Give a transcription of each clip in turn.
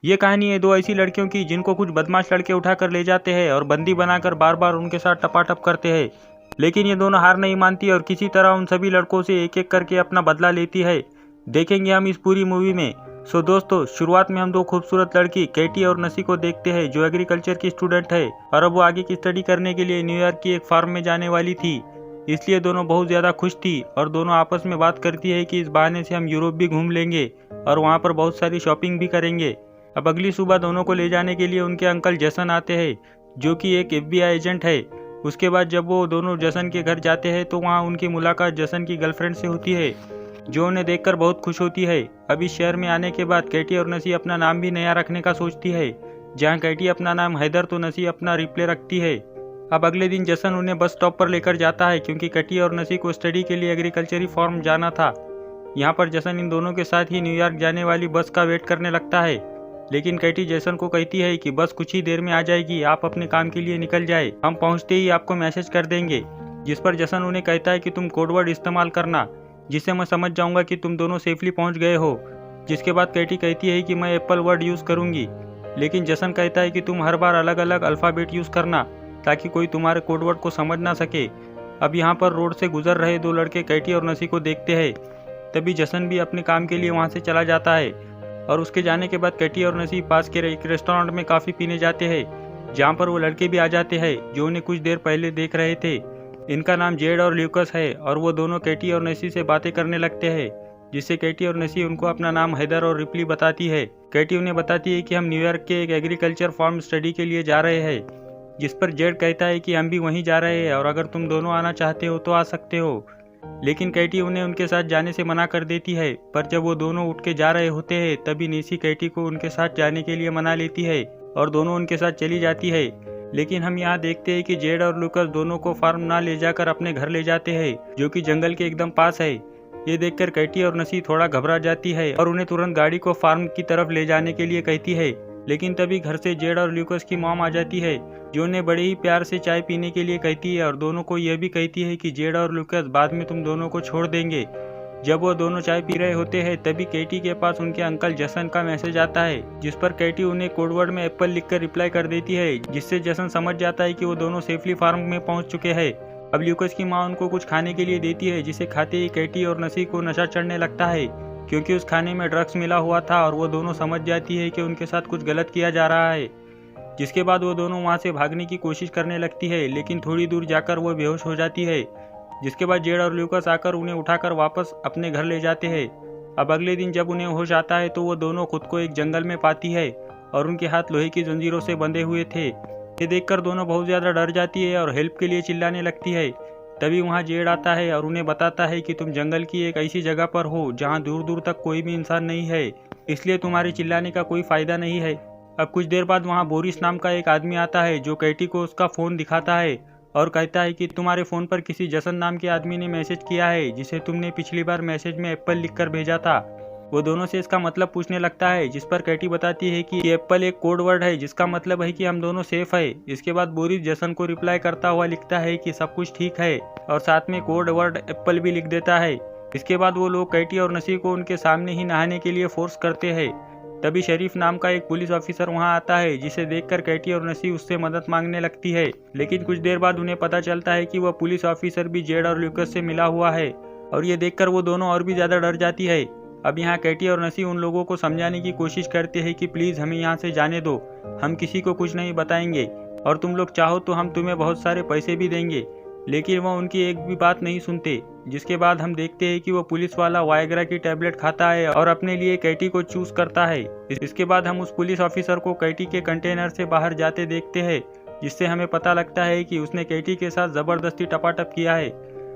ये कहानी है दो ऐसी लड़कियों की जिनको कुछ बदमाश लड़के उठा कर ले जाते हैं और बंदी बनाकर बार बार उनके साथ टपाटप करते हैं। लेकिन ये दोनों हार नहीं मानती और किसी तरह उन सभी लड़कों से एक एक करके अपना बदला लेती है। देखेंगे हम इस पूरी मूवी में। सो दोस्तों, शुरुआत में हम दो खूबसूरत लड़की कैटी और नसी को देखते हैं जो एग्रीकल्चर की स्टूडेंट है और अब वो आगे की स्टडी करने के लिए न्यूयॉर्क की एक फार्म में जाने वाली थी। इसलिए दोनों बहुत ज़्यादा खुश थी और दोनों आपस में बात करती है कि इस बहाने से हम यूरोप भी घूम लेंगे और वहाँ पर बहुत सारी शॉपिंग भी करेंगे। अब अगली सुबह दोनों को ले जाने के लिए उनके अंकल जसन आते हैं जो कि एक FBI एजेंट है। उसके बाद जब वो दोनों जसन के घर जाते हैं तो वहाँ उनकी मुलाकात जसन की गर्लफ्रेंड से होती है जो उन्हें देखकर बहुत खुश होती है। अब इस शहर में आने के बाद कैटी और नसी अपना नाम भी नया रखने का सोचती है। जहाँ कैटी अपना नाम हैदर तो नसी अपना रिप्ले रखती है। अब अगले दिन जसन उन्हें बस स्टॉप पर लेकर जाता है क्योंकि कैटी और नसी को स्टडी के लिए एग्रीकल्चरी फॉर्म जाना था। यहाँ पर जसन इन दोनों के साथ ही न्यूयॉर्क जाने वाली बस का वेट करने लगता है। लेकिन कैटी जसन को कहती है कि बस कुछ ही देर में आ जाएगी, आप अपने काम के लिए निकल जाए, हम पहुँचते ही आपको मैसेज कर देंगे। जिस पर जसन उन्हें कहता है कि तुम कोडवर्ड इस्तेमाल करना जिससे मैं समझ जाऊंगा कि तुम दोनों सेफली पहुंच गए हो। जिसके बाद कैटी कहती है कि मैं एप्पल वर्ड यूज़ करूंगी। लेकिन जसन कहता है कि तुम हर बार अलग अलग अल्फ़ाबेट यूज़ करना ताकि कोई तुम्हारे कोडवर्ड को समझ ना सके। अब यहाँ पर रोड से गुजर रहे दो लड़के कैटी और नसी को देखते हैं। तभी जसन भी अपने काम के लिए वहाँ से चला जाता है और उसके जाने के बाद कैटी और नसी पास के एक रेस्टोरेंट में काफ़ी पीने जाते हैं जहाँ पर वो लड़के भी आ जाते हैं जो उन्हें कुछ देर पहले देख रहे थे। इनका नाम जेड और ल्यूकस है और वो दोनों कैटी और नसी से बातें करने लगते हैं जिससे कैटी और नसी उनको अपना नाम हैदर और रिप्ली बताती है। कैटी उन्हें बताती है कि हम न्यूयॉर्क के एक एग्रीकल्चर फार्म स्टडी के लिए जा रहे हैं। जिस पर जेड कहता है कि हम भी वहीं जा रहे हैं और अगर तुम दोनों आना चाहते हो तो आ सकते हो। लेकिन कैटी उन्हें उनके साथ जाने से मना कर देती है। पर जब वो दोनों उठ के जा रहे होते हैं तभी नसी कैटी को उनके साथ जाने के लिए मना लेती है और दोनों उनके साथ चली जाती है। लेकिन हम यहाँ देखते हैं कि जेड और लूकस दोनों को फार्म ना ले जाकर अपने घर ले जाते हैं जो कि जंगल के एकदम पास है। ये देखकर कैटी और नसी थोड़ा घबरा जाती है और उन्हें तुरंत गाड़ी को फार्म की तरफ ले जाने के लिए कहती है। लेकिन तभी घर से जेड और लूकस की मॉम आ जाती है जो उन्हें बड़े ही प्यार से चाय पीने के लिए कहती है और दोनों को यह भी कहती है कि जेड और लूकस बाद में तुम दोनों को छोड़ देंगे। जब वो दोनों चाय पी रहे होते हैं तभी कैटी के पास उनके अंकल जसन का मैसेज आता है जिस पर कैटी उन्हें कोडवर्ड में एप्पल लिखकर रिप्लाई कर देती है जिससे जसन समझ जाता है कि वो दोनों सेफली फार्म में पहुंच चुके हैं। अब ल्यूकस की मां उनको कुछ खाने के लिए देती है जिसे खाते ही कैटी और नसी को नशा चढ़ने लगता है क्योंकि उस खाने में ड्रग्स मिला हुआ था और वो दोनों समझ जाती है कि उनके साथ कुछ गलत किया जा रहा है। जिसके बाद वो दोनों वहाँ से भागने की कोशिश करने लगती है लेकिन थोड़ी दूर जाकर वो बेहोश हो जाती है। जिसके बाद जेड और ल्यूकस आकर उन्हें उठाकर वापस अपने घर ले जाते हैं। अब अगले दिन जब उन्हें होश आता है तो वो दोनों खुद को एक जंगल में पाती है और उनके हाथ लोहे की जंजीरों से बंधे हुए थे। ये देखकर दोनों बहुत ज़्यादा डर जाती है और हेल्प के लिए चिल्लाने लगती है। तभी वहाँ जेड आता है और उन्हें बताता है कि तुम जंगल की एक ऐसी जगह पर हो जहाँ दूर दूर तक कोई भी इंसान नहीं है, इसलिए तुम्हारे चिल्लाने का कोई फ़ायदा नहीं है। अब कुछ देर बाद वहाँ बोरिस नाम का एक आदमी आता है जो कैटी को उसका फ़ोन दिखाता है और कहता है कि तुम्हारे फ़ोन पर किसी जसन नाम के आदमी ने मैसेज किया है जिसे तुमने पिछली बार मैसेज में एप्पल लिखकर भेजा था। वो दोनों से इसका मतलब पूछने लगता है जिस पर कैटी बताती है कि एप्पल एक कोड वर्ड है जिसका मतलब है कि हम दोनों सेफ है। इसके बाद बोरिस जसन को रिप्लाई करता हुआ लिखता है कि सब कुछ ठीक है और साथ में कोड वर्ड एप्पल भी लिख देता है। इसके बाद वो लोग कैटी और नसी को उनके सामने ही नहाने के लिए फोर्स करते हैं। तभी शरीफ नाम का एक पुलिस ऑफिसर वहां आता है जिसे देखकर कैटी और नसी उससे मदद मांगने लगती है। लेकिन कुछ देर बाद उन्हें पता चलता है कि वह पुलिस ऑफिसर भी जेड और ल्यूकस से मिला हुआ है और ये देखकर वो दोनों और भी ज़्यादा डर जाती है। अब यहाँ कैटी और नसी उन लोगों को समझाने की कोशिश करते हैं कि प्लीज़ हमें यहाँ से जाने दो, हम किसी को कुछ नहीं बताएंगे और तुम लोग चाहो तो हम तुम्हें बहुत सारे पैसे भी देंगे। लेकिन वह उनकी एक भी बात नहीं सुनते। जिसके बाद हम देखते हैं कि वो पुलिस वाला वायग्रा की टैबलेट खाता है और अपने लिए कैटी को चूज करता है। इसके बाद हम उस पुलिस ऑफिसर को कैटी के कंटेनर से बाहर जाते देखते हैं जिससे हमें पता लगता है कि उसने कैटी के साथ ज़बरदस्ती टपाटप किया है।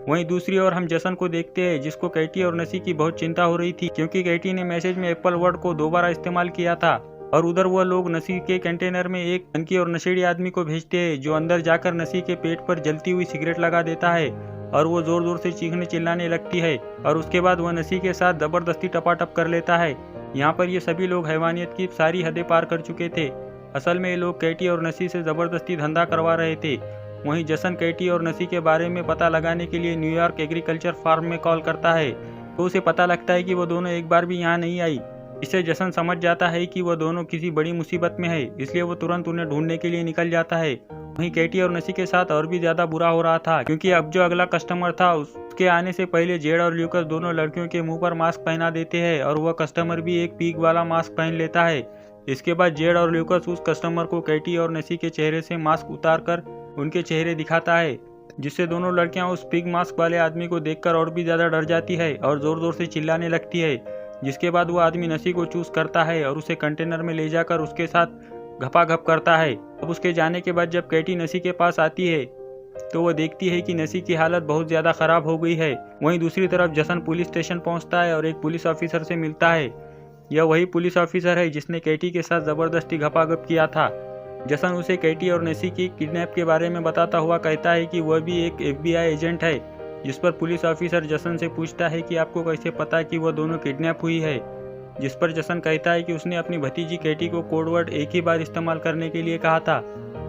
वहीं दूसरी ओर हम जसन को देखते हैं जिसको कैटी और नसी की बहुत चिंता हो रही थी क्योंकि कैटी ने मैसेज में एप्पल वर्ड को दोबारा इस्तेमाल किया था। और उधर वह लोग नसी के कंटेनर में एक धनकी और नशेड़ी आदमी को भेजते हैं जो अंदर जाकर नसी के पेट पर जलती हुई सिगरेट लगा देता है और वो जोर जोर से चीखने चिल्लाने लगती है और उसके बाद वह नसी के साथ ज़बरदस्ती टपाटप कर लेता है। यहाँ पर ये सभी लोग हैवानियत की सारी हदें पार कर चुके थे। असल में ये लोग कैटी और नसी से ज़बरदस्ती धंधा करवा रहे थे। वहीं जसन कैटी और नसी के बारे में पता लगाने के लिए न्यूयॉर्क एग्रीकल्चर फार्म में कॉल करता है तो उसे पता लगता है कि वो दोनों एक बार भी यहाँ नहीं आई। इससे जसन समझ जाता है कि वह दोनों किसी बड़ी मुसीबत में है, इसलिए वो तुरंत उन्हें ढूंढने के लिए निकल जाता है। वहीं कैटी और नसी के साथ और भी ज्यादा बुरा हो रहा था, क्योंकि अब जो अगला कस्टमर था उसके आने से पहले जेड और ल्यूकस दोनों लड़कियों के मुंह पर मास्क पहना देते हैं और वह कस्टमर भी एक पीक वाला मास्क पहन लेता है। इसके बाद जेड और ल्यूकस उस कस्टमर को कैटी और नसी के चेहरे से मास्क उतार कर उनके चेहरे दिखाता है, जिससे दोनों लड़कियां उस पिग मास्क वाले आदमी को देखकर और भी ज्यादा डर जाती है और जोर जोर से चिल्लाने लगती है। जिसके बाद वो आदमी नसी को चूज करता है और उसे कंटेनर में ले जाकर उसके साथ घपाघप करता है। अब उसके जाने के बाद जब कैटी नसी के पास आती है तो वो देखती है कि नसी की हालत बहुत ज्यादा खराब हो गई है। वहीं दूसरी तरफ जसन पुलिस स्टेशन पहुंचता है और एक पुलिस ऑफिसर से मिलता है। यह वही पुलिस ऑफिसर है जिसने कैटी के साथ जबरदस्ती घपाघप किया था। जसन उसे कैटी और नसी की किडनैप के बारे में बताता हुआ कहता है कि वह भी एक FBI एजेंट है, जिस पर पुलिस ऑफिसर जसन से पूछता है कि आपको कैसे पता कि वह दोनों किडनैप हुई है। जिस पर जसन कहता है कि उसने अपनी भतीजी कैटी को कोडवर्ड एक ही बार इस्तेमाल करने के लिए कहा था,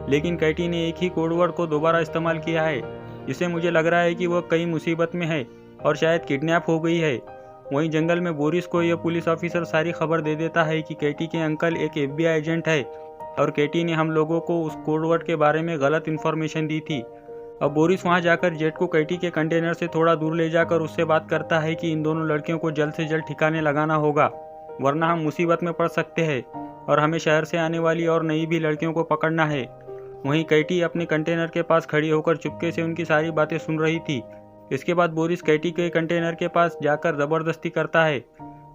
लेकिन कैटी ने एक ही कोडवर्ड को दोबारा इस्तेमाल किया है, जिससे मुझे लग रहा है कि वह कई मुसीबत में है और शायद किडनैप हो गई है। वहीं जंगल में बोरिस को यह पुलिस ऑफिसर सारी खबर दे देता है कि कैटी के अंकल एक FBI एजेंट है और कैटी ने हम लोगों को उस कोडवर्ड के बारे में गलत इन्फॉर्मेशन दी थी। अब बोरिस वहां जाकर जेट को कैटी के कंटेनर से थोड़ा दूर ले जाकर उससे बात करता है कि इन दोनों लड़कियों को जल्द से जल्द ठिकाने लगाना होगा, वरना हम मुसीबत में पड़ सकते हैं और हमें शहर से आने वाली और नई भी लड़कियों को पकड़ना है। वहीं कैटी अपने कंटेनर के पास खड़ी होकर चुपके से उनकी सारी बातें सुन रही थी। इसके बाद बोरिस कैटी के कंटेनर के पास जाकर जबरदस्ती करता है।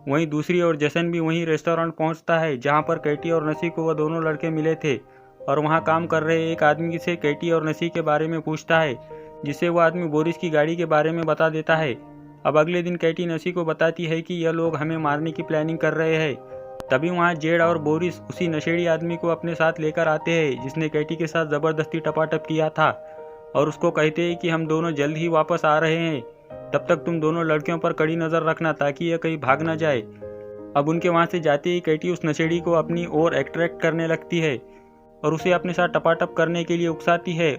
वहीं दूसरी ओर जसन भी वहीं रेस्टोरेंट पहुंचता है जहां पर कैटी और नसी को वह दोनों लड़के मिले थे और वहां काम कर रहे एक आदमी से कैटी और नसी के बारे में पूछता है, जिससे वह आदमी बोरिस की गाड़ी के बारे में बता देता है। अब अगले दिन कैटी नसी को बताती है कि यह लोग हमें मारने की प्लानिंग कर रहे हैं। तभी वहां जेड और बोरिस उसी नशेड़ी आदमी को अपने साथ लेकर आते हैं जिसने कैटी के साथ जबरदस्ती टपाटप किया था और उसको कहते हैं कि हम दोनों जल्द ही वापस आ रहे हैं, तब तक तुम दोनों लड़कियों पर कड़ी नजर रखना ताकि यह कहीं भाग न जाए। अब उनके वहां से जाते ही कैटी उस नशेड़ी को अपनी ओर अट्रैक्ट करने लगती है और उसे अपने साथ टपाटप करने के लिए उकसाती है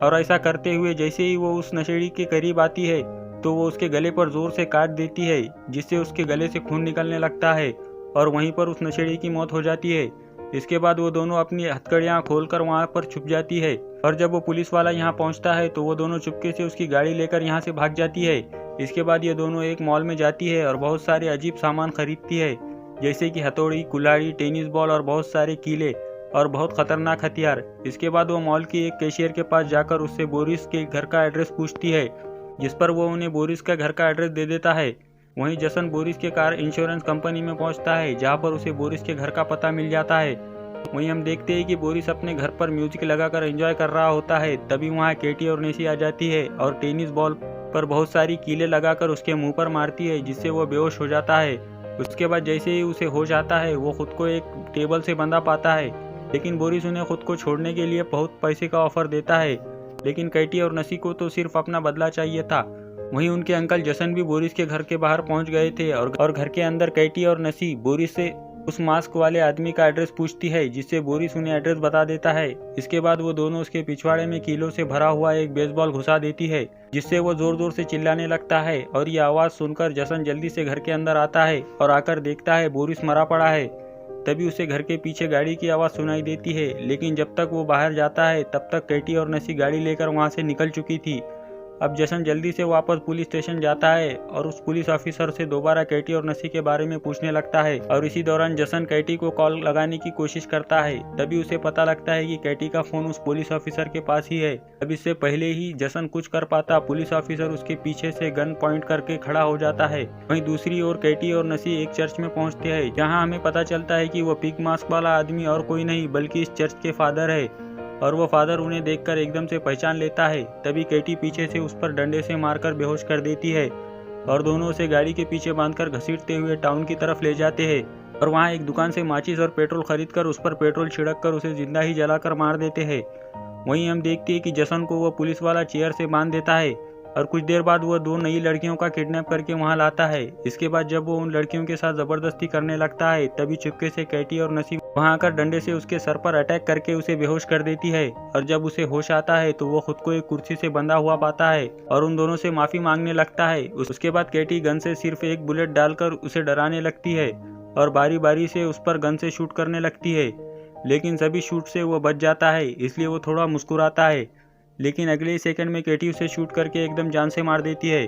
और ऐसा करते हुए जैसे ही वो उस नशेड़ी के करीब आती है तो वो उसके गले पर जोर से काट देती है, जिससे उसके गले से खून निकलने लगता है और वहीं पर उस नशेड़ी की मौत हो जाती है। इसके बाद वो दोनों अपनी हथकड़ियां खोलकर वहां पर छुप जाती है और जब वो पुलिस वाला यहाँ पहुंचता है तो वो दोनों चुपके से उसकी गाड़ी लेकर यहाँ से भाग जाती है। इसके बाद ये दोनों एक मॉल में जाती है और बहुत सारे अजीब सामान खरीदती है, जैसे कि हथौड़ी, कुल्हाड़ी, टेनिस बॉल और बहुत सारे कीले और बहुत खतरनाक हथियार। इसके बाद वो मॉल की एक कैशियर के पास जाकर उससे बोरिस के घर का एड्रेस पूछती है, जिस पर वो उन्हें बोरिस का घर का एड्रेस दे देता है। वहीं जसन बोरिस के कार इंश्योरेंस कंपनी में पहुंचता है जहां पर उसे बोरिस के घर का पता मिल जाता है। वहीं हम देखते हैं कि बोरिस अपने घर पर म्यूजिक लगाकर एंजॉय कर रहा होता है। तभी वहां केटी और नेसी आ जाती है और टेनिस बॉल पर बहुत सारी कीलें लगाकर उसके मुंह पर मारती है, जिससे वो बेहोश हो जाता है। उसके बाद जैसे ही उसे होश आता है वो खुद को एक टेबल से बंधा पाता है, लेकिन बोरिस उन्हें खुद को छोड़ने के लिए बहुत पैसे का ऑफर देता है, लेकिन कैटी और नसी को तो सिर्फ अपना बदला चाहिए था। वहीं उनके अंकल जसन भी बोरिस के घर के बाहर पहुंच गए थे और घर के अंदर कैटी और नसी बोरिस से उस मास्क वाले आदमी का एड्रेस पूछती है, जिससे बोरिस उन्हें एड्रेस बता देता है। इसके बाद वो दोनों उसके पिछवाड़े में कीलों से भरा हुआ एक बेसबॉल घुसा देती है, जिससे वो जोर जोर से चिल्लाने लगता है और ये आवाज सुनकर जसन जल्दी से घर के अंदर आता है और आकर देखता है बोरिस मरा पड़ा है। तभी उसे घर के पीछे गाड़ी की आवाज सुनाई देती है, लेकिन जब तक वो बाहर जाता है तब तक कैटी और नसी गाड़ी लेकर वहां से निकल चुकी थी। अब जसन जल्दी से वापस पुलिस स्टेशन जाता है और उस पुलिस ऑफिसर से दोबारा कैटी और नसी के बारे में पूछने लगता है और इसी दौरान जसन कैटी को कॉल लगाने की कोशिश करता है। तभी उसे पता लगता है कि कैटी का फोन उस पुलिस ऑफिसर के पास ही है। अब इससे पहले ही जसन कुछ कर पाता, पुलिस ऑफिसर उसके पीछे से गन पॉइंट करके खड़ा हो जाता है। वहीं दूसरी ओर कैटी और नसी एक चर्च में पहुंचते हैं, जहाँ हमें पता चलता है कि वो पिग मास्क वाला आदमी और कोई नहीं बल्कि इस चर्च के फादर है और वो फादर उन्हें देखकर एकदम से पहचान लेता है। तभी कैटी पीछे से उस पर डंडे से मारकर बेहोश कर देती है और दोनों उसे गाड़ी के पीछे बांधकर घसीटते हुए टाउन की तरफ ले जाते हैं और वहाँ एक दुकान से माचिस और पेट्रोल खरीदकर उस पर पेट्रोल छिड़क कर उसे जिंदा ही जलाकर मार देते हैं। वहीं हम देखते हैं कि जसन को वह पुलिस वाला चेयर से बांध देता है और कुछ देर बाद वह दो नई लड़कियों का किडनैप करके वहां लाता है। इसके बाद जब वो उन लड़कियों के साथ जबरदस्ती करने लगता है तभी चुपके से कैटी और नसी वहां आकर डंडे से उसके सर पर अटैक करके उसे बेहोश कर देती है और जब उसे होश आता है तो वो खुद को एक कुर्सी से बंधा हुआ पाता है और उन दोनों से माफी मांगने लगता है। उसके बाद कैटी गन से सिर्फ एक बुलेट डालकर उसे डराने लगती है और बारी बारी से उस पर गन से शूट करने लगती है, लेकिन सभी शूट से वो बच जाता है, इसलिए वो थोड़ा मुस्कुराता है। लेकिन अगले ही सेकंड में केटी उसे शूट करके एकदम जान से मार देती है।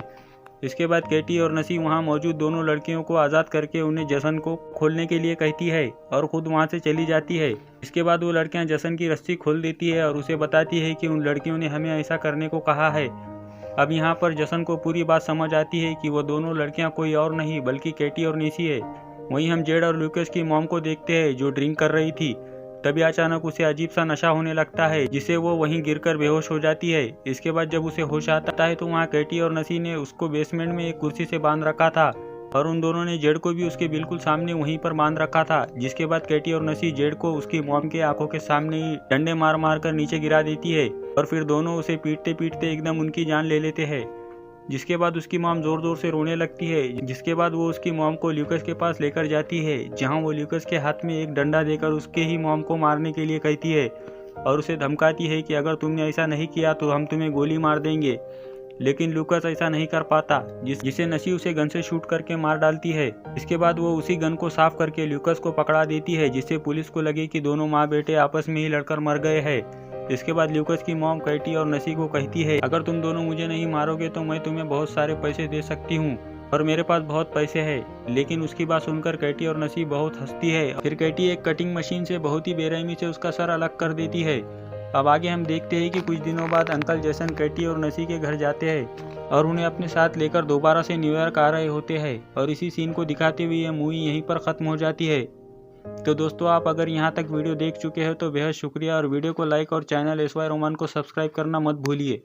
इसके बाद केटी और नसी वहाँ मौजूद दोनों लड़कियों को आज़ाद करके उन्हें जसन को खोलने के लिए कहती है और खुद वहाँ से चली जाती है। इसके बाद वो लड़कियाँ जसन की रस्सी खोल देती है और उसे बताती है कि उन लड़कियों ने हमें ऐसा करने को कहा है। अब यहाँ पर जसन को पूरी बात समझ आती है कि वो दोनों लड़कियाँ कोई और नहीं बल्कि केटी और निसी है। वहीं हम जेड और लूकस की मॉम को देखते हैं जो ड्रिंक कर रही थी। तभी अचानक उसे अजीब सा नशा होने लगता है, जिससे वो वहीं गिरकर बेहोश हो जाती है। इसके बाद जब उसे होश आता है तो वहाँ केटी और नसी ने उसको बेसमेंट में एक कुर्सी से बांध रखा था और उन दोनों ने जेड को भी उसके बिल्कुल सामने वहीं पर बांध रखा था। जिसके बाद केटी और नसी जेड को उसकी मॉम के आंखों के सामने ही डंडे मार मार कर नीचे गिरा देती है और फिर दोनों उसे पीटते पीटते एकदम उनकी जान ले लेते हैं। जिसके बाद उसकी मॉम जोर जोर से रोने लगती है। जिसके बाद वो उसकी मॉम को ल्यूकस के पास लेकर जाती है, जहां वो ल्यूकस के हाथ में एक डंडा देकर उसके ही मॉम को मारने के लिए कहती है और उसे धमकाती है कि अगर तुमने ऐसा नहीं किया तो हम तुम्हें गोली मार देंगे। लेकिन लूकस ऐसा नहीं कर पाता, जिसे नसी उसे गन से शूट करके मार डालती है। इसके बाद वो उसी गन को साफ करके लूकस को पकड़ा देती है, जिससे पुलिस को लगे कि दोनों माँ बेटे आपस में ही लड़कर मर गए हैं। इसके बाद लूकस की मॉम केटी और नसी को कहती है, अगर तुम दोनों मुझे नहीं मारोगे तो मैं तुम्हें बहुत सारे पैसे दे सकती हूँ और मेरे पास बहुत पैसे हैं। लेकिन उसकी बात सुनकर केटी और नसी बहुत हंसती है। फिर केटी एक कटिंग मशीन से बहुत ही बेरहमी से उसका सर अलग कर देती है। अब आगे हम देखते हैं कि कुछ दिनों बाद अंकल जैसन केटी और नसी के घर जाते हैं और उन्हें अपने साथ लेकर दोबारा से न्यूयॉर्क आ रहे होते हैं और इसी सीन को दिखाते हुए यह मूवी यहीं पर ख़त्म हो जाती है। तो दोस्तों, आप अगर यहाँ तक वीडियो देख चुके हैं तो बेहद शुक्रिया और वीडियो को लाइक और चैनल SY रोमान को सब्सक्राइब करना मत भूलिए।